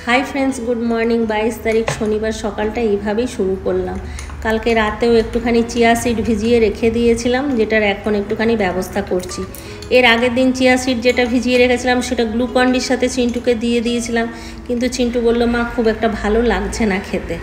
High friends, good morning. 22 তারিখ শনিবার সকালটা এইভাবেই শুরু করলাম। কালকে রাতেও একটুখানি চিয়া সিড ভিজিয়ে রেখে দিয়েছিলাম, যেটার এখন একটুখানি ব্যবস্থা করছি। এর আগের দিন চিয়া সিড যেটা ভিজিয়ে রেখেছিলাম সেটা গ্লুকন্ডির সাথে চিন্টুকে দিয়ে দিয়েছিলাম, কিন্তু চিন্টু বললো মা খুব একটা ভালো লাগছে না খেতে।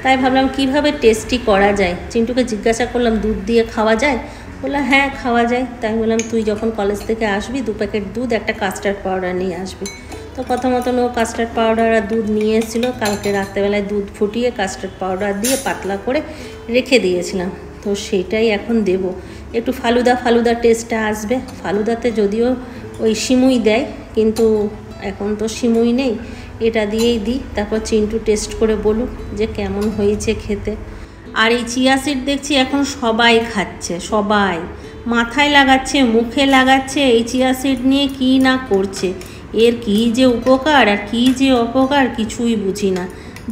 তাই ভাবলাম কিভাবে টেস্টি করা যায়। চিন্টুকে জিজ্ঞাসা করলাম দুধ দিয়ে খাওয়া যায়? বললো হ্যাঁ খাওয়া যায়। তাই বললাম তুই যখন কলেজ থেকে আসবি 2 প্যাকেট দুধ, একটা কাস্টার্ড পাউডার নিয়ে আসবি। তো কথা মতন ও কাস্টার্ড পাউডার আর দুধ নিয়ে এসেছিলো। কালকে রাত্রেবেলায় দুধ ফুটিয়ে কাস্টার্ড পাউডার দিয়ে পাতলা করে রেখে দিয়েছিলাম, তো সেটাই এখন দেব। একটু ফালুদা টেস্টটা আসবে। ফালুদাতে যদিও ওই সিমুই দেয়, কিন্তু এখন তো সিমুই নেই, এটা দিয়েই দিই। তারপর চিন্টু টেস্ট করে বলুক যে কেমন হয়েছে খেতে। আর এই চিয়া সিড দেখছি এখন সবাই খাচ্ছে, সবাই মাথায় লাগাচ্ছে, মুখে লাগাচ্ছে। এই চিয়া সিড নিয়ে কী না করছে, এর কী যে উপকার আর কী যে অপকার কিছুই বুঝি না।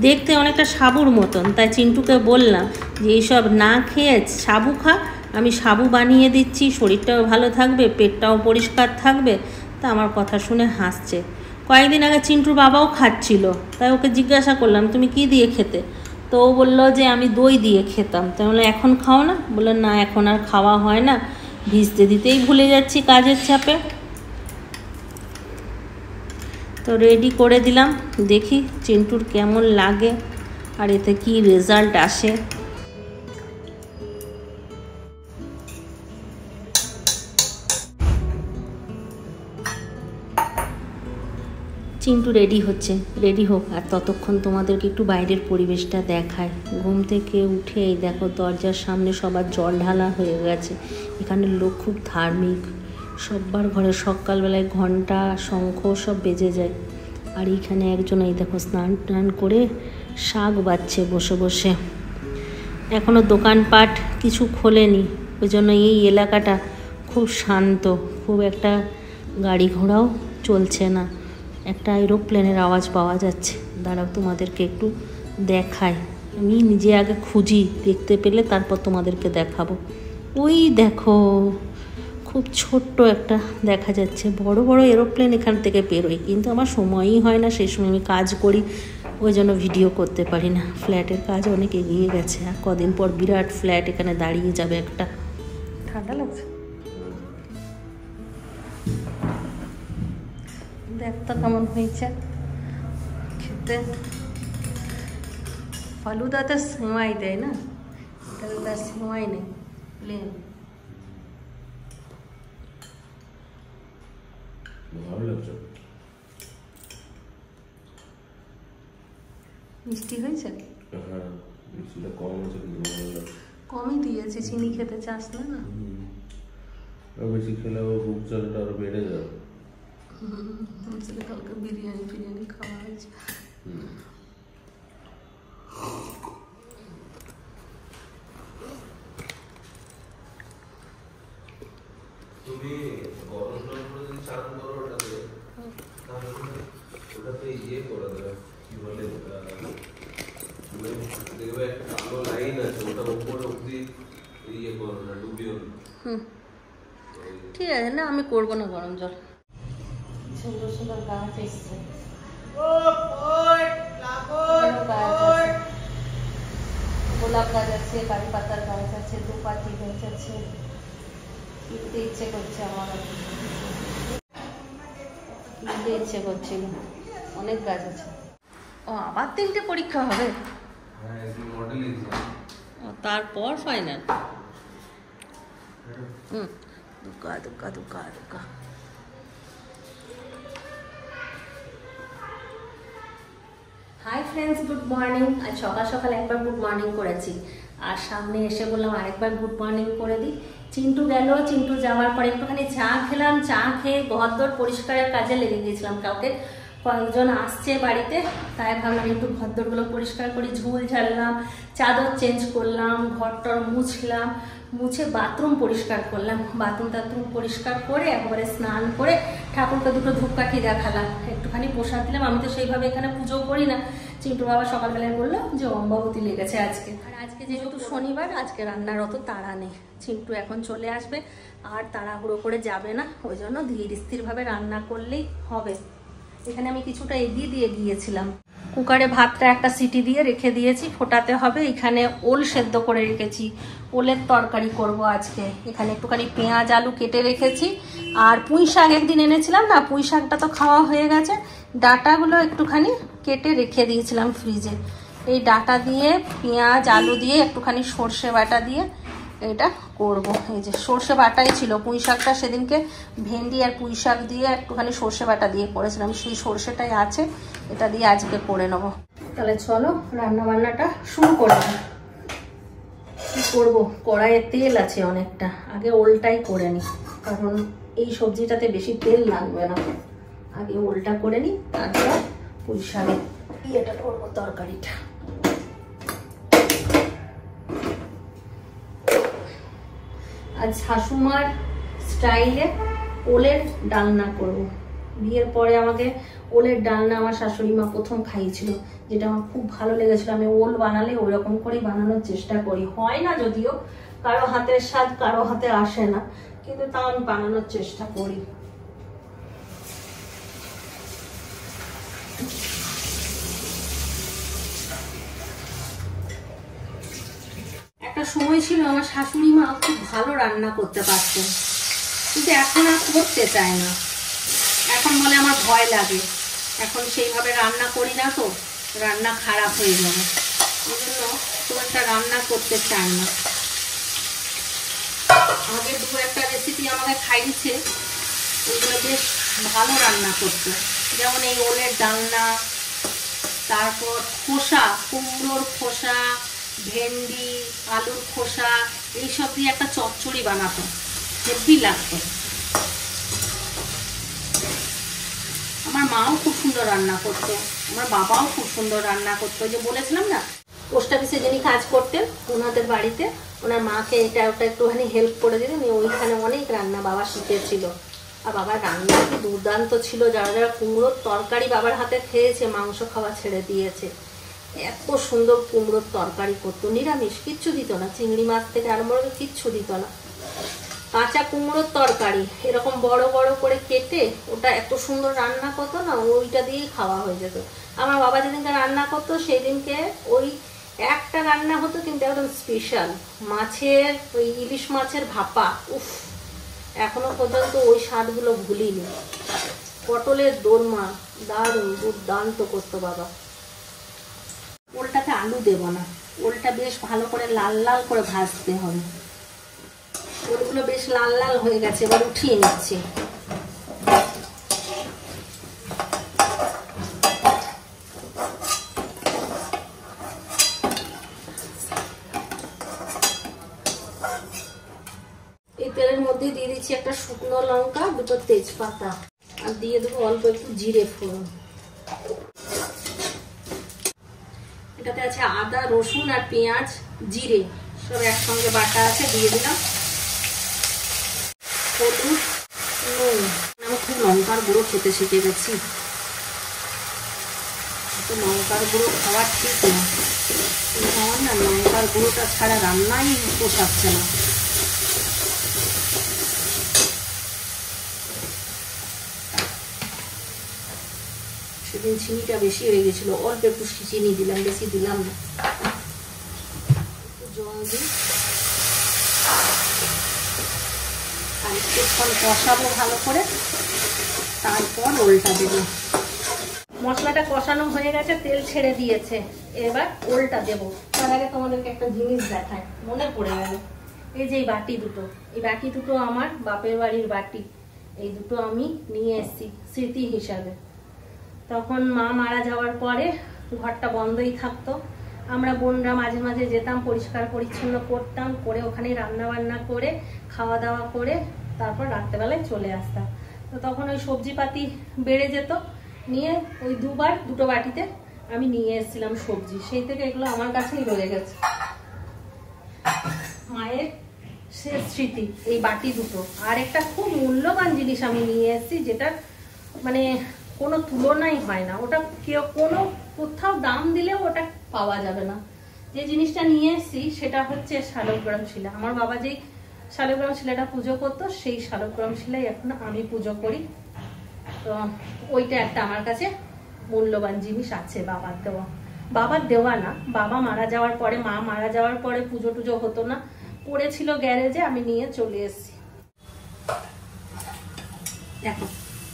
দেখতে অনেকটা সাবুর মতন। তাই চিন্টুকে বললাম যে এইসব না খেয়ে সাবু খা, আমি সাবু বানিয়ে দিচ্ছি, শরীরটাও ভালো থাকবে, পেটটাও পরিষ্কার থাকবে। তা আমার কথা শুনে হাসছে। কয়েকদিন আগে চিন্টুর বাবাও খাচ্ছিল, তাই ওকে জিজ্ঞাসা করলাম তুমি কি দিয়ে খেতে? তো ও বললো যে আমি দই দিয়ে খেতাম। তাই বললাম এখন খাও না? বললো না এখন আর খাওয়া হয় না, ভিজতে দিতেই ভুলে যাচ্ছি কাজের চাপে। তো রেডি করে দিলাম, দেখি চিন্টুর কেমন লাগে আর এতে কি রেজাল্ট আসে। চিন্টু রেডি হচ্ছে, রেডি হোক, আর ততক্ষণ তোমাদেরকে একটু বাইরের পরিবেশটা দেখায়। ঘুম থেকে উঠে এই দেখো দরজার সামনে সবার জল ঢালা হয়ে গেছে। এখানের লোক খুব ধার্মিক, সবার ঘরে সকালবেলায় ঘন্টা শঙ্খ সব বেজে যায়। আর এইখানে একজন এই দেখো স্নান টান করে শাক বাচ্ছে বসে বসে। এখনও দোকানপাট কিছু খোলেনি, ওই জন্য এই এলাকাটা খুব শান্ত, খুব একটা গাড়ি ঘোড়াও চলছে না। একটা এরোপ্লেনের আওয়াজ পাওয়া যাচ্ছে, দাঁড়াও তোমাদেরকে একটু দেখাই। আমি নিজে আগে খুঁজি, দেখতে পেলে তারপর তোমাদেরকে দেখাবো। ওই দেখো খুব ছোট্ট একটা দেখা যাচ্ছে। বড় বড় এরোপ্লেন এখান থেকে বেরোয়, কিন্তু আমার সময়ই হয় না, সেই সময় আমি কাজ করি, ওই জন্য ভিডিও করতে পারি না। ফ্ল্যাটের কাজ অনেক এগিয়ে গেছে, আর কদিন পর বিরাট ফ্ল্যাট এখানে দাঁড়িয়ে যাবে একটা। ঠান্ডা লাগছে, দেখ তো কেমন হয়েছে খেতে। ফালুদাতে সেমাই দেয় না, এটা সেমাই নেই, প্লেন। মিষ্টি হয়েছে? কমই দিয়েছে, চিনি খেতে চাস না? না বেশি খেলে বুক জ্বালাটা আরো বেড়ে যাবে। কালকে বিরিয়ানি খাওয়া হয়েছে। তুমি গরম জল করে যদি চান করো ওটাতে, তাহলে ওটাতে ইয়ে করে দেবে, কি বলে দেখবে একটা কালো লাইন আছে, ওটা উপরে অব্দি ইয়ে করো না, ডুবিও না। ঠিক আছে, না আমি করবো না গরম জল। সুন্দর সুন্দর গাছ এসছে, গোলাপ গাছ আছে, কারি পাতার গাছ আছে, দুপাতি গাছ আছে। কিনতে ইচ্ছে করছে আমার, কিনতে ইচ্ছে করছিল, অনেক গাছ আছে। ও আবার 3টে পরীক্ষা হবে? তারপর ফাইনাল। দুকা দুকা দুকা দুকা। Hi friends, good morning. আজ সকাল সকাল একবার গুড মর্নিং করেছি, আর সামনে এসে বললাম আরেকবার গুড মর্নিং করে দিই। চিন্টু গেল, চিন্টু যাওয়ার পর একটুখানি চা খেলাম। চা খেয়ে ঘরদোর পরিষ্কারের কাজে লেগে গিয়েছিলাম। কাউকে কয়েকজন আসছে বাড়িতে, তাই ভাবলাম একটু ঘরদোরগুলো পরিষ্কার করি। ঝুল ঝাড়লাম, চাদর চেঞ্জ করলাম, ঘরটর মুছলাম, মুছে বাথরুম পরিষ্কার করলাম। বাথরুম পরিষ্কার করে একবারে স্নান করে ঠাকুরকে 2টো ধূপকাঠি দেখালাম, একটুখানি প্রসাদ দিলাম। আমি তো সেইভাবে এখানে পুজো করি না। চিন্টু বাবা সকালবেলায় বললো যে অম্বাবতী লেগেছে আজকে, আর আজকে যেহেতু শনিবার আজকে রান্নার অত তাড়া নেই। চিন্টু এখন চলে আসবে, আর তাড়াহুড়ো করে যাবে না, ওই জন্য ধীর স্থিরভাবে রান্না করলেই হবে। এখানে আমি কিছুটা এগিয়ে দিয়ে গিয়েছিলাম। কুকারে ভাতটা একটা সিটি দিয়ে রেখে দিয়েছি, ফোটাতে হবে। এখানে ওল সেদ্ধ করে রেখেছি, ওলের তরকারি করব আজকে। এখানে একটুখানি পেঁয়াজ আলু কেটে রেখেছি, আর পুঁই শাক একদিন এনেছিলাম না, পুঁই শাকটা তো খাওয়া হয়ে গেছে, ডাঁটাগুলো একটুখানি কেটে রেখে দিয়েছিলাম ফ্রিজে। এই ডাঁটা দিয়ে পেঁয়াজ আলু দিয়ে একটুখানি সর্ষে বাটা দিয়ে এটা করব। এই যে সর্ষে বাটাই ছিল, পুঁই শাকটা সেদিনকে ভেন্ডি আর পুঁই শাক দিয়ে একটুখানি সর্ষে বাটা দিয়ে করেছিলাম, সেই সর্ষেটাই আছে, এটা দিয়ে আজকে করে নেব। তাহলে চলো রান্না বান্নাটা শুরু করব। কি করব, কড়াইয়ে তেল আছে অনেকটা, আগে ওলটাই করে নিই, কারণ এই সবজিটাতে বেশি তেল লাগবে না। আগে ওলটা করে নিই, তারপর পুঁই শাকে এটা করবো তরকারিটা। আজ শাশুমার স্টাইলে ওলের ডালনা করব। বিয়ের পরে আমাকে ওলের ডালনা আমার শাশুড়ি মা প্রথম খাইয়েছিল, যেটা আমার খুব ভালো লেগেছিল। আমি ওল বানালে ওই রকম করেই বানানোর চেষ্টা করি, হয় না যদিও, কারো হাতের স্বাদ কারো হাতে আসে না, কিন্তু তাও আমি বানানোর চেষ্টা করি। একটা সময় ছিল আমার শাশুড়ি মা খুব ভালো রান্না করতে পারতেন, কিন্তু এখন আর করতে চায় না। এখন বলে আমার ভয় লাগে, এখন সেইভাবে রান্না করি না, তো রান্না খারাপ হয়ে যাবে, এই জন্য খুব একটা রান্না করতে চায় না। আগে দু একটা রেসিপি আমাকে খাইয়েছে, ওইগুলো বেশ ভালো রান্না করতো, যেমন এই ওলের ডালনা, তারপর খোসা, কুমড়োর খোসা, ভেন্ডি আলুর খোসা, এইসব দিয়ে একটা চচ্চড়ি বানাতো, হেভি লাগতো। আমার মাও খুব সুন্দর রান্না করতো, আমার বাবাও খুব সুন্দর রান্না করতো। যে বলেছিলাম না, পোস্ট অফিসে যিনি কাজ করতেন ওনাদের বাড়িতে ওনার মাকে এটা ওটা একটুখানি হেল্প করে দিতেন, ওইখানে অনেক রান্না বাবা শিখেছিল। আর বাবার রান্না কি দুর্দান্ত ছিল, যারা যারা কুমড়োর তরকারি বাবার হাতে খেয়েছে মাংস খাওয়া ছেড়ে দিয়েছে। এত সুন্দর কুমড়োর তরকারি করতো, নিরামিষ, কিচ্ছু দিত না, চিংড়ি মাছ থেকে আরম্ভ করে কিচ্ছু দিত না। কাঁচা কুমড়োর তরকারি এরকম বড় বড় করে কেটে ওটা এত সুন্দর রান্না করতো না, ওইটা দিয়েই খাওয়া হয়ে যেত। আমার বাবা যেদিনকে রান্না করতো সেই দিনকে ওই একটা রান্না হতো, কিন্তু একদম স্পেশাল, মাছের ওই ইলিশ মাছের ভাপা। উফ, এখনো পর্যন্ত ওই স্বাদগুলো ভুলিনি। পটলের দোরমা দারুণ দুর্দান্ত করতো বাবা। ওলটাতে আলু দেব না, ওলটা বেশ ভালো করে লাল লাল করে ভাজতে হবে। ওলগুলো বেশ লাল লাল হয়ে গেছে, এবার উঠিয়ে নিচ্ছি। এই তেলের মধ্যে দিয়ে দিচ্ছি একটা শুকনো লঙ্কা, দুটো তেজপাতা, আর দিয়ে দেবো অল্প একটু জিরে ফোড়ন। এটাতে আছে আদা রসুন আর পেঁয়াজ জিরে সব একসঙ্গে বাটা আছে, দিয়ে দিলাম। হলুদ নুন, আমি খুব লঙ্কার গুঁড়ো খেতে শিখে গেছি, তো লঙ্কার গুঁড়ো খাওয়া ঠিক না, আমার না লঙ্কার গুঁড়োটা ছাড়া রান্নাই পোষাচ্ছে না। সেদিন চিনিটা বেশি হয়ে গেছিল, অল্প একটু চিনি দিলাম, বেশি দিলাম না। জল দিই আর একটুক্ষণ কষাবো ভালো করে, তারপর ওলটা দেবো। মশলাটা কষানো হয়ে গেছে, তেল ছেড়ে দিয়েছে, এবার ওলটা দেবো। তার আগে তোমাদেরকে একটা জিনিস দেখায়, মনে পড়ে গেল। এই যে এই বাটি দুটো, এই বাটি দুটো আমার বাপের বাড়ির বাটি, এই দুটো আমি নিয়ে এসেছি স্মৃতি হিসাবে। তখন মা মারা যাওয়ার পরে ঘরটা বন্ধই থাকতো, আমরা বোনরা মাঝে মাঝে যেতাম, পরিষ্কার পরিচ্ছন্ন করতাম, করে ওখানে রান্না বান্না করে খাওয়া দাওয়া করে তারপর রাত্রেবেলায় চলে আসতাম। তো তখন ওই সবজিপাতি বেড়ে যেত, নিয়ে ওই দুটো বাটিতে আমি নিয়ে এসেছিলাম সবজি, সেই থেকে এগুলো আমার কাছেই রয়ে গেছে, মায়ের শেষ স্মৃতি এই বাটি দুটো। আর একটা খুব মূল্যবান জিনিস আমি নিয়ে এসেছি, যেটা মানে কোনো তুলনাই হয় না, ওটা কেউ কোনো কোথাও দাম দিলেও ওটা পাওয়া যাবে না। যে জিনিসটা নিয়ে এসেছি সেটা হচ্ছে শালগ্রাম শিলা। আমার বাবা যেই শালগ্রাম শিলাটা পুজো করতো, সেই শালগ্রাম শিলাই এখন আমি পুজো করি। তো ওইটা একটা আমার কাছে মূল্যবান জিনিস আছে বাবার দেওয়া। বাবার দেওয়া না, বাবা মারা যাওয়ার পরে, মা মারা যাওয়ার পরে পুজো টুজো হতো না, পড়েছিল গ্যারেজে, আমি নিয়ে চলে এসেছি। দেখো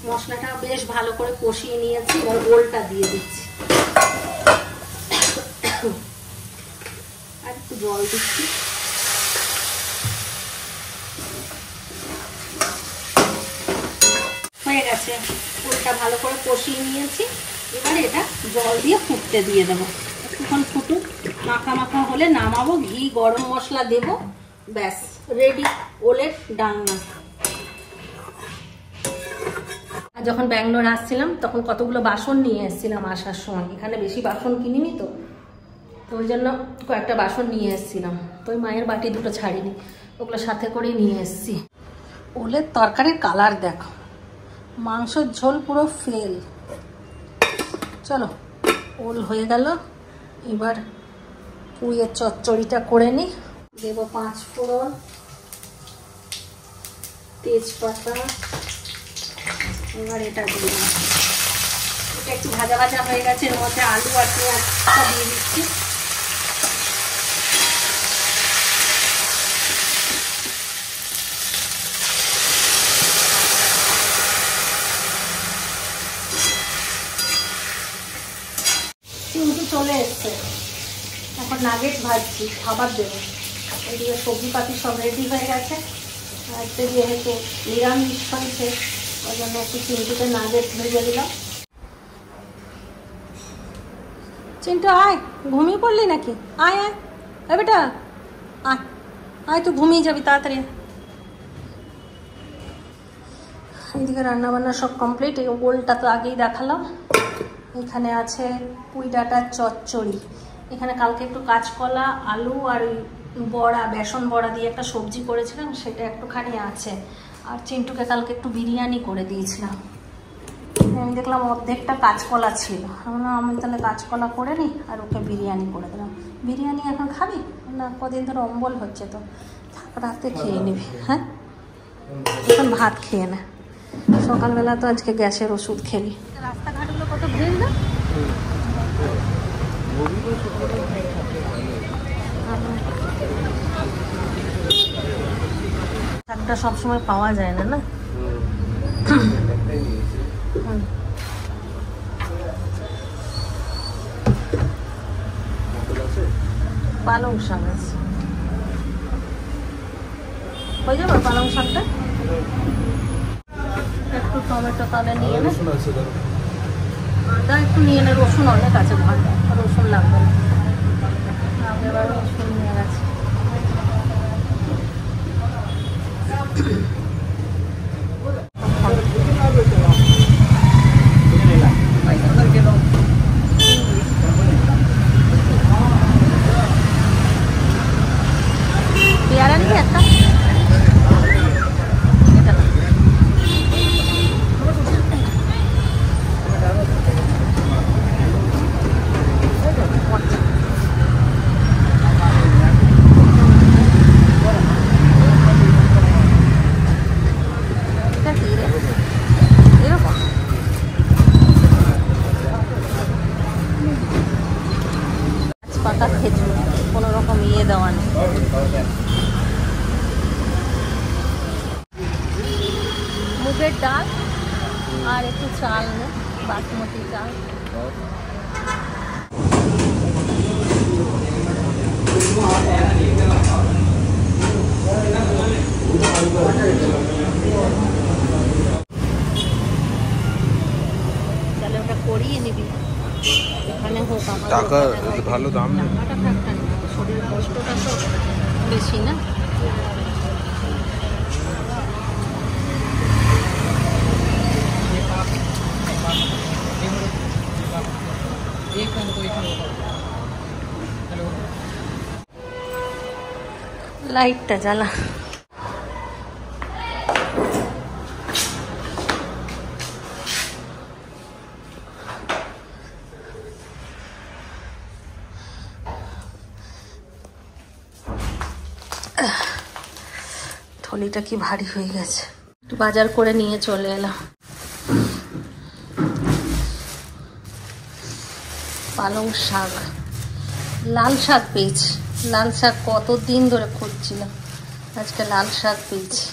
মশলাটা বেশ ভালো করে কষিয়ে নিয়েছি, এবার ওলটা দিয়ে দিচ্ছি, আর একটু জল দিচ্ছি। হয়ে গেছে, ওলটা ভালো করে কষিয়ে নিয়েছি, এবারে এটা জল দিয়ে ফুটতে দিয়ে দেবো। একটুক্ষণ ফুটুক, মাখা মাখা হলে নামাবো, ঘি গরম মশলা দেবো, ব্যাস রেডি ওলের ডালনা। আর যখন ব্যাঙ্গালোর আসছিলাম তখন কতগুলো বাসন নিয়ে এসেছিলাম আসার সময়, এখানে বেশি বাসন কিনিনি তো, তো ওই জন্য কয়েকটা বাসন নিয়ে এসেছিলাম, তো ওই মায়ের বাটি দুটো ছাড়িনি, ওগুলো সাথে করেই নিয়ে এসেছি। ওলের তরকারির কালার দেখো, মাংসের ঝোল পুরো ফেল। চলো ওল হয়ে গেল, এবার পুঁইয়ের চচ্চড়িটা করে নিই। দেবো 5 ফোড়ন, তেজপাতা, এবার এটা দিয়ে দিলাম। এটা একটু ভাজা ভাজা হয়ে গেছে, এর মধ্যে আলু আর পেঁয়াজটা দিয়ে দিচ্ছি। চিংড়ি চলে এসছে, এখন নাগেট ভাজছি, খাবার দেবো। এদিকে সবজি পাতি সব রেডি হয়ে গেছে, আজকে যেহেতু নিরামিষ হয়েছে ওই জন্য একটু চিংড়িতে নাগেট ভেজে দিলাম। চিন্টু আয়, ঘুমিয়ে পড়লি নাকি? আয় আয়, এ বেটা আয়, আয় তুই ঘুমিয়ে যাবি তাড়াতাড়ি। এইদিকে রান্নাবান্না সব কমপ্লিট, এই ওলটা তো আগেই দেখালাম। এখানে আছে পুঁই ডাঁটার চচ্চড়ি, এখানে কালকে একটু কাঁচকলা, আলু আর ওই বড়া, বেসন বড়া দিয়ে একটা সবজি করেছিলাম, সেটা একটুখানি আছে। আর চিন্টুকে কালকে একটু বিরিয়ানি করে দিয়েছিলাম, আমি দেখলাম অর্ধেকটা কাঁচকলা ছিল, আমি তাহলে কাঁচকলা করে নিই আর ওকে বিরিয়ানি করে দিলাম। বিরিয়ানি এখন খাবি না? কদিন ধরে অম্বল হচ্ছে তো, রাতে খেয়ে নিবি। হ্যাঁ এখন ভাত খেয়ে না, সকালবেলা তো আজকে গ্যাসের ওষুধ খেলি। রাস্তাঘাটগুলো কত ভিড় না, শাকটা সবসময় পাওয়া যায় না, না পালং শাক আছে, হয়ে যাবে পালং শাকটা। একটু টমেটো তাহলে নিয়ে নে, আদা একটু নিয়ে নে, রসুন অনেক আছে ঘরে, রসুন লাগবে না, এবার রসুন নিয়ে গেছে। পেয়ারা নিয়ে একটা পাতা খেজুর, কোনো রকম ইয়ে দেওয়া নেই। মুগের ডাল আর একটু চাল নেই, বাসমতি চাল। তাহলে ওটা করিয়ে নিবি, এখানে হোক আমার টাকা ভালো দাম, টাকাটা থাকটা না, শরীর কষ্টটা তো বেশি না। লাইটটা জ্বালা। থলিটা কি ভারী হয়ে গেছে, একটু বাজার করে নিয়ে চলে এলাম। পালং শাক, লাল শাক পেয়েছি। লাল শাক কতদিন ধরে খুঁজছিলাম, আজকে লাল শাক পেয়েছি।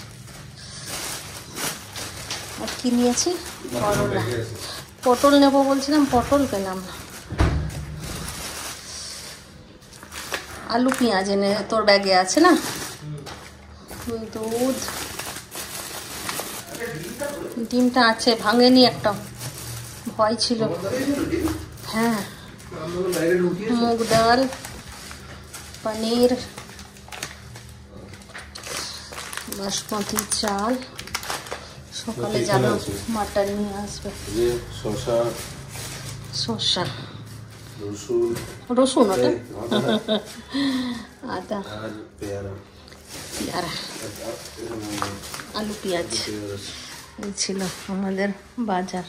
আর কি নিয়েছি? করলা। পটল নেবো বলছিলাম, পটল পেলাম না। আলু পেঁয়াজ এনে তোর ব্যাগে আছে না? দুধ, ডিমটা আছে, ভাঙেনি একটা, ভয় ছিল। হ্যাঁ, মুগ ডাল, পনির, বাসমতি চাল। সকালে যাবো মাটন নিয়ে আসবে। শসা, রসুন, ওটা আদা, পেয়ারা, আলু পেঁয়াজ। এই ছিল আমাদের বাজার।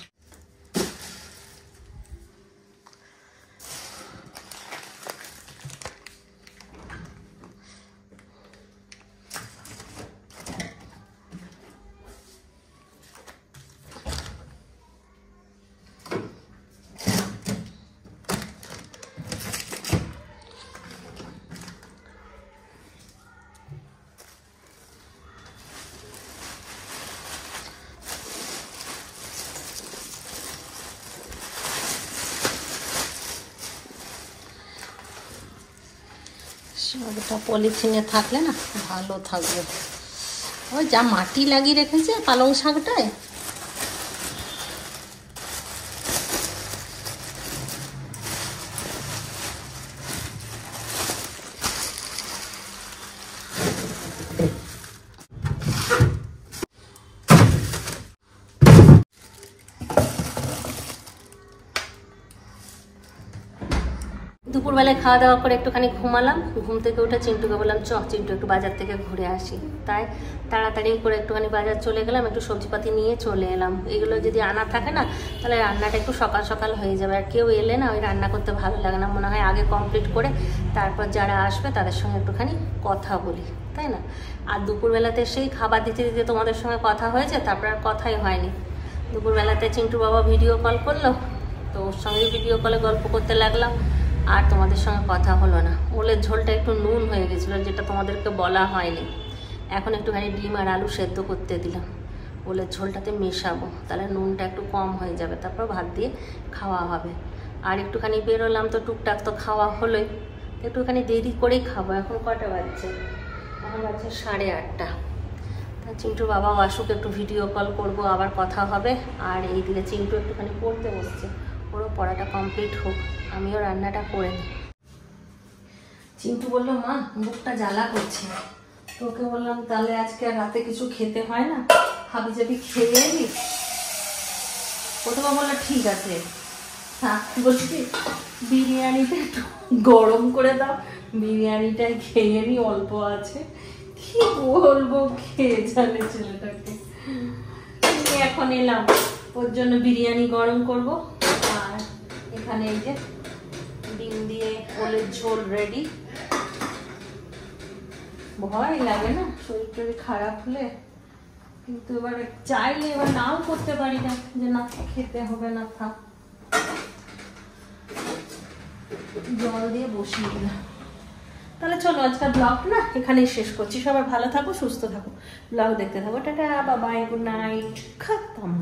শাকটা পলিথিনে থাকলে না ভালো থাকবে। ওই যা মাটি লাগিয়ে রেখেছে পালং শাকটায়, দুপুরবেলায় খাওয়া দাওয়া করে একটুখানি ঘুমালাম। ঘুম থেকে উঠে চিন্টুকে বললাম চিন্টু একটু বাজার থেকে ঘুরে আসি। তাই তাড়াতাড়ি করে একটুখানি বাজার চলে গেলাম, একটু সবজিপাতি নিয়ে চলে এলাম। এগুলো যদি আনা থাকে না তাহলে রান্নাটা একটু সকাল সকাল হয়ে যাবে। আর কেউ এলে না ওই রান্না করতে ভালো লাগে না, মনে হয় আগে কমপ্লিট করে তারপর যারা আসবে তাদের সঙ্গে একটুখানি কথা বলি, তাই না? আর দুপুরবেলাতে সেই খাবার দিতে দিতে তোমাদের সঙ্গে কথা হয়েছে, তারপর আর কথাই হয়নি। দুপুরবেলাতে চিন্টু বাবা ভিডিও কল করলো, তো ওর সঙ্গে ভিডিও কলে গল্প করতে লাগলাম, আর তোমাদের সঙ্গে কথা হলো না। ওলের ঝোলটা একটু নুন হয়ে গেছিলো, যেটা তোমাদেরকে বলা হয়নি। এখন একটুখানি ডিম আর আলু সেদ্ধ করতে দিলাম, ওলের ঝোলটাতে মেশাবো, তাহলে নুনটা একটু কম হয়ে যাবে, তারপর ভাত দিয়ে খাওয়া হবে। আর একটুখানি বেরোলাম তো টুকটাক তো খাওয়া হলোই, একটুখানি দেরি করেই খাবো। এখন কটা বাজছে? এখন বাজছে 8:30। তা চিন্টুর বাবাও আসুক, একটু ভিডিও কল করব, আবার কথা হবে। আর এই দিকে চিন্টু একটুখানি পড়তে বসছে, ওরও পড়াটা কমপ্লিট হোক, আমিও রান্নাটা করে নিই। চিন্টু বললো মা বুকটা জ্বালা করছে, তোকে বললাম তাহলে আজকে রাতে কিছু খেতে হয় না, হাবি জাবি খেয়ে এলি। প্রথমে বললো ঠিক আছে, বলছি বিরিয়ানিটা একটু গরম করে দাও, বিরিয়ানিটাই খেয়ে নি, অল্প আছে। কি বলবো, খেয়ে জানে ছেলেটাকে। এখন এলাম ওর জন্য বিরিয়ানি গরম করব। আর এখানে এই যে ডিম দিয়ে ওলের ঝোল রেডি। ভয় লাগে না শরীর টরীর খারাপ হলে, কিন্তু এবার চাইলে এবার নাও করতে পারি না যে না খেতে হবে না, থাক। জল দিয়ে বসিয়ে দিলাম। তাহলে চলো আজকাল ব্লগ না এখানেই শেষ করছি। সবাই ভালো থাকো, সুস্থ থাকো, ব্লগ দেখতে থাকো। Tata, bye bye, good night, খতম।